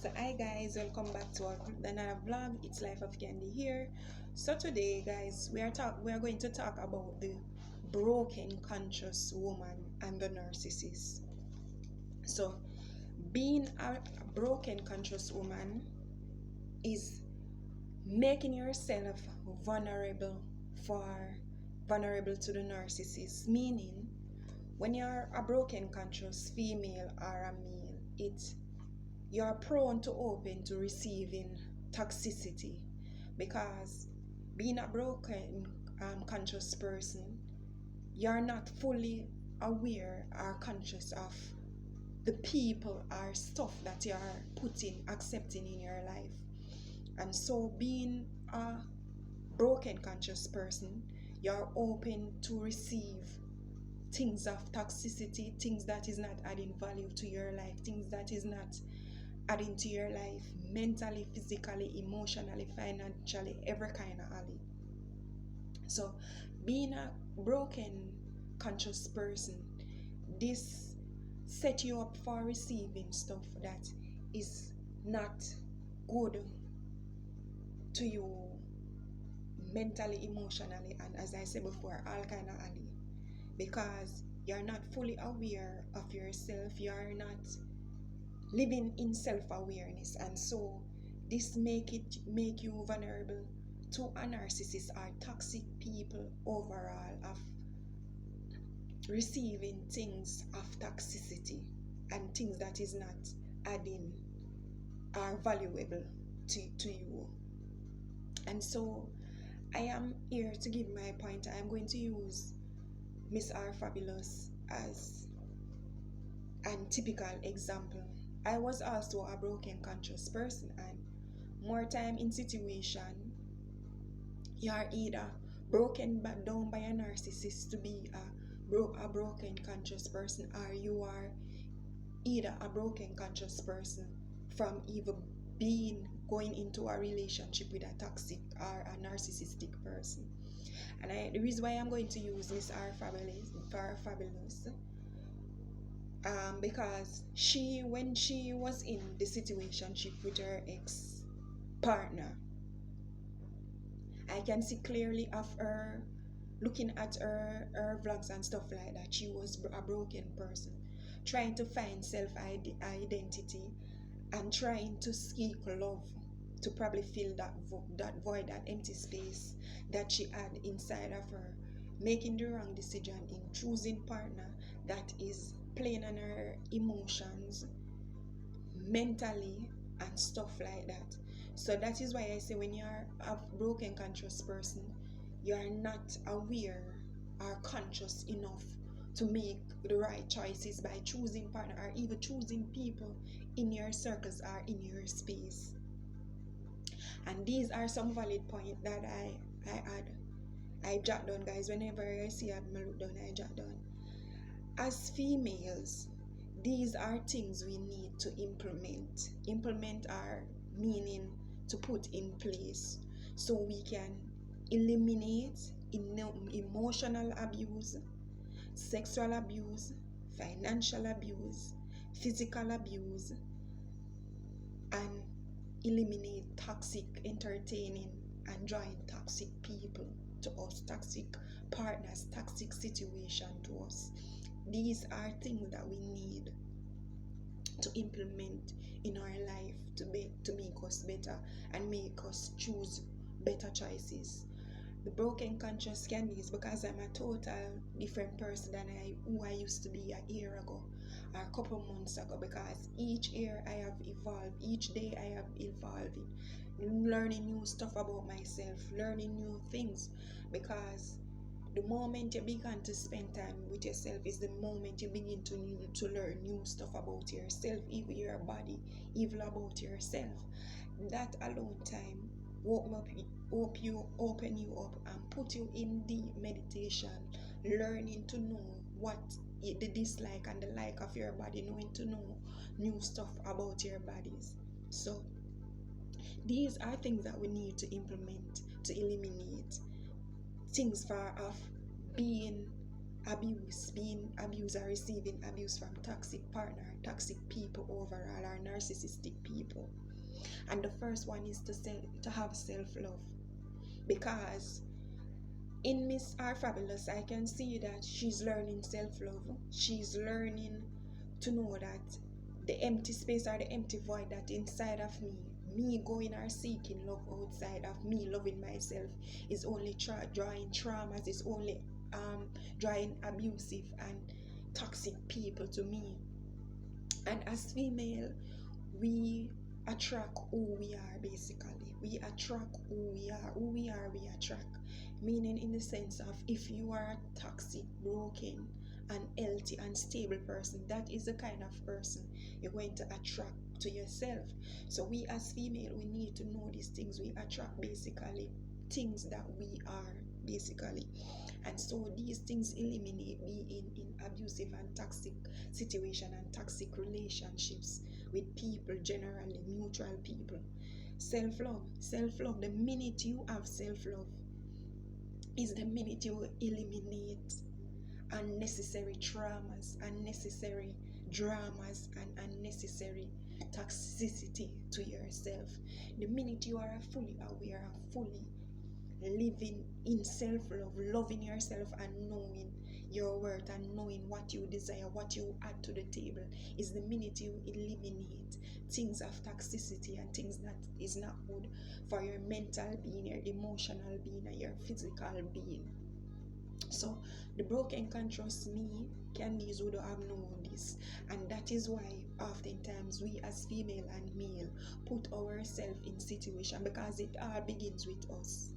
So hi guys, welcome back to another vlog. It's Life of Candy here. So today guys, we are going to talk about the broken conscious woman and the narcissist. So being a broken conscious woman is making yourself vulnerable to the narcissist, meaning when you're a broken conscious female or a male, you're prone to open to receiving toxicity, because being a broken conscious person, you're not fully aware or conscious of the people or stuff that you're accepting in your life. And so being a broken conscious person, you're open to receive things of toxicity, things that is not adding value to your life, things that is not adding to your life mentally, physically, emotionally, financially, every kind of alley. So being a broken conscious person, this set you up for receiving stuff that is not good to you mentally, emotionally, and as I said before, all kind of alley, because you're not fully aware of yourself, you're not living in self-awareness, and so this make you vulnerable to a narcissist or toxic people overall, of receiving things of toxicity and things that is not adding or valuable to you. And so I am here to give my point. I am going to use Miss R Fabulous as an typical example. I was also a broken conscious person, and more time in situation, you are either broken down by a narcissist to be a broken conscious person, or you are either a broken conscious person from either going into a relationship with a toxic or a narcissistic person. And the reason why I'm going to use Miss R Fabulous, because when she was in the situationship with her ex partner, I can see clearly of her, looking at her vlogs and stuff like that, she was a broken person, trying to find self-identity and trying to seek love to probably fill that void, that empty space that she had inside of her, making the wrong decision in choosing partner that is playing on her emotions mentally and stuff like that. So that is why I say, when you're a broken conscious person, you're not aware or conscious enough to make the right choices by choosing partner or even choosing people in your circles or in your space. And these are some valid points that I jot down, guys. Whenever I see it, I look down, I jot down. As females, these are things we need to implement. Implement are meaning to put in place, so we can eliminate emotional abuse, sexual abuse, financial abuse, physical abuse, and eliminate toxic entertaining and drawing toxic people to us, toxic partners, toxic situation to us. These are things that we need to implement in our life to make us better and make us choose better choices. The broken conscious Candy is because I'm a total different person than who I used to be a year ago or a couple months ago, because each year I have evolved, each day I have evolved, learning new stuff about myself, learning new things, because the moment you begin to spend time with yourself is the moment you begin to learn new stuff about yourself, even your body, even about yourself. That alone time open you up and put you in deep meditation, learning to know what the dislike and the like of your body, knowing to know new stuff about your bodies. So these are things that we need to implement to eliminate things far off being abuse, being abused or receiving abuse from toxic partner, toxic people overall, or narcissistic people. And the first one is to have self-love, because in Miss R Fabulous, I can see that she's learning self-love. She's learning to know that the empty space or the empty void that inside of me going or seeking love outside of me loving myself, is only drawing traumas, is only drawing abusive and toxic people to me. And as female, we attract who we are. Basically, we attract who we are, we attract. Meaning, in the sense of, if you are a toxic, broken, unhealthy, unstable person, that is the kind of person you're going to attract to yourself. So we as female, we need to know these things. We attract basically things that we are, basically. And so these things eliminate being in abusive and toxic situation and toxic relationships with people, generally mutual people. Self-love, the minute you have self-love is the minute you eliminate unnecessary traumas, unnecessary dramas, and unnecessary toxicity to yourself. The minute you are fully aware, fully living in self-love, loving yourself and knowing your worth and knowing what you desire, what you add to the table, is the minute you eliminate things of toxicity and things that is not good for your mental being, your emotional being, and your physical being. So the broken can trust me, Candies who don't have known this. And that is why oftentimes we as female and male put ourselves in situation, because it all begins with us.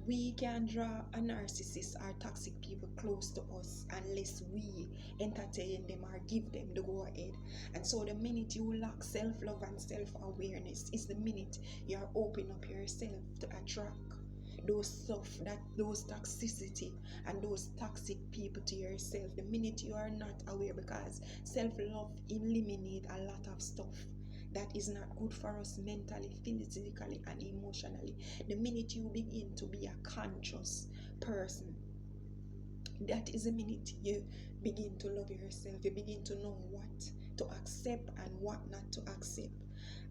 We can draw a narcissist or toxic people close to us unless we entertain them or give them the go ahead. And so the minute you lack self-love and self-awareness is the minute you're opening up yourself to attract those stuff, that those toxicity and those toxic people to yourself. The minute you are not aware, because self-love eliminate a lot of stuff that is not good for us mentally, physically, and emotionally. The minute you begin to be a conscious person, that is the minute you begin to love yourself. You begin to know what to accept and what not to accept.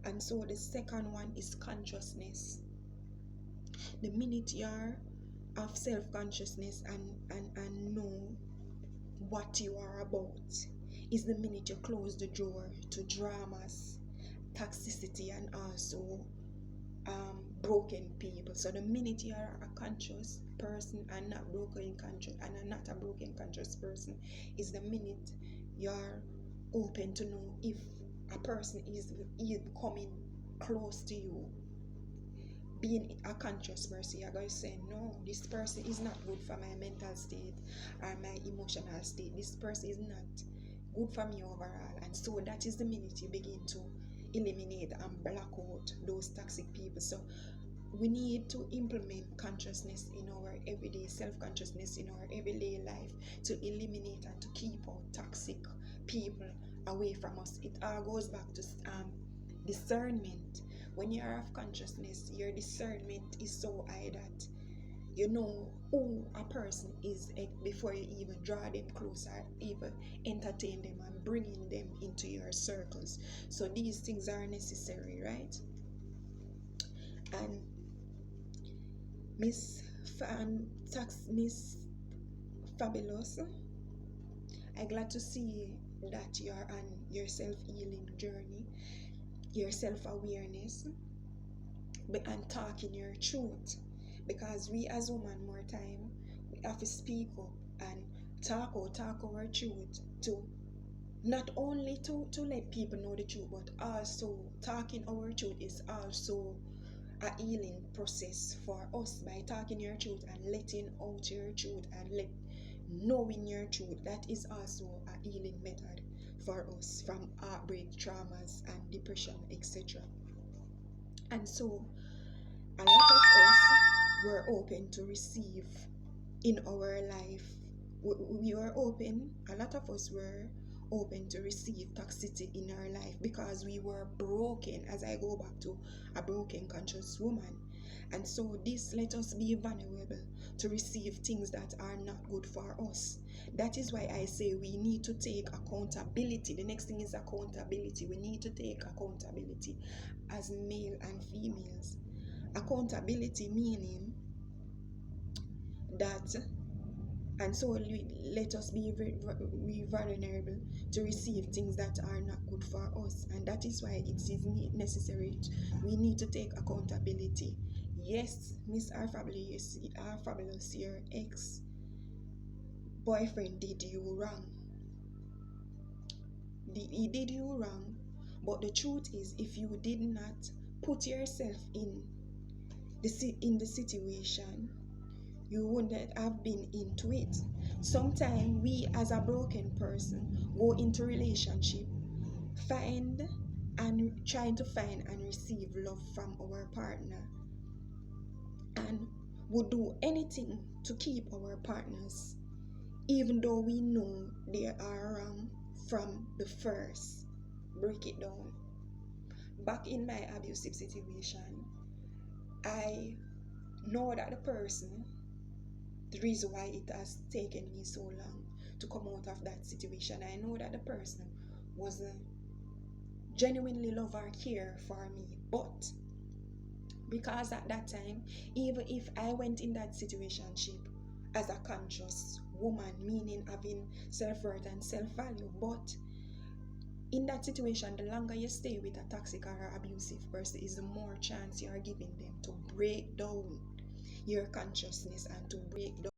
And so the second one is consciousness. The minute you are of self-consciousness and know what you are about, is the minute you close the door to dramas, toxicity, and also broken people. So the minute you are a conscious person and not broken conscious and not a broken conscious person, is the minute you're open to know if a person is coming close to you. Being a conscious person, you're going to say, no, this person is not good for my mental state or my emotional state. This person is not good for me overall. And so that is the minute you begin to eliminate and block out those toxic people. So we need to implement consciousness in our everyday, self-consciousness in our everyday life, to eliminate and to keep out toxic people away from us. It all goes back to discernment. When you are of consciousness, your discernment is so high that you know who a person is before you even draw them closer, even entertain them and bringing them into your circles. So these things are necessary, right? And Miss Fabulous, I'm glad to see that you're on your self-healing journey, your self-awareness, and talking your truth. Because we as women, more time, we have to speak up and talk our truth, to not only to let people know the truth, but also talking our truth is also a healing process for us. By talking your truth and letting out your truth and knowing your truth, that is also a healing method for us from heartbreak, traumas, and depression, etc. And so a lot of us were open to receive in our life. We were open, a lot of us were open to receive toxicity in our life because we were broken. As I go back to a broken conscious woman, And so this let us be vulnerable to receive things that are not good for us. That is why I say we need to take accountability. The next thing is accountability. We need to take accountability as male and females. Accountability meaning that, and so let us be vulnerable to receive things that are not good for us. And that is why it is necessary. We need to take accountability. Yes, Miss R Fabulous, your ex boyfriend did you wrong. He did you wrong. But the truth is, if you did not put yourself in the situation, you wouldn't have been into it. Sometimes we as a broken person go into relationship, find and trying to find and receive love from our partner, and would do anything to keep our partners, even though we know they are wrong from the first. Break it down. Back in my abusive situation, I know that the person, the reason why it has taken me so long to come out of that situation, I know that the person was genuinely love or care for me. But because at that time, even if I went in that situationship as a conscious woman, meaning having self-worth and self-value, but in that situation, the longer you stay with a toxic or abusive person, is the more chance you are giving them to break down your consciousness and to break down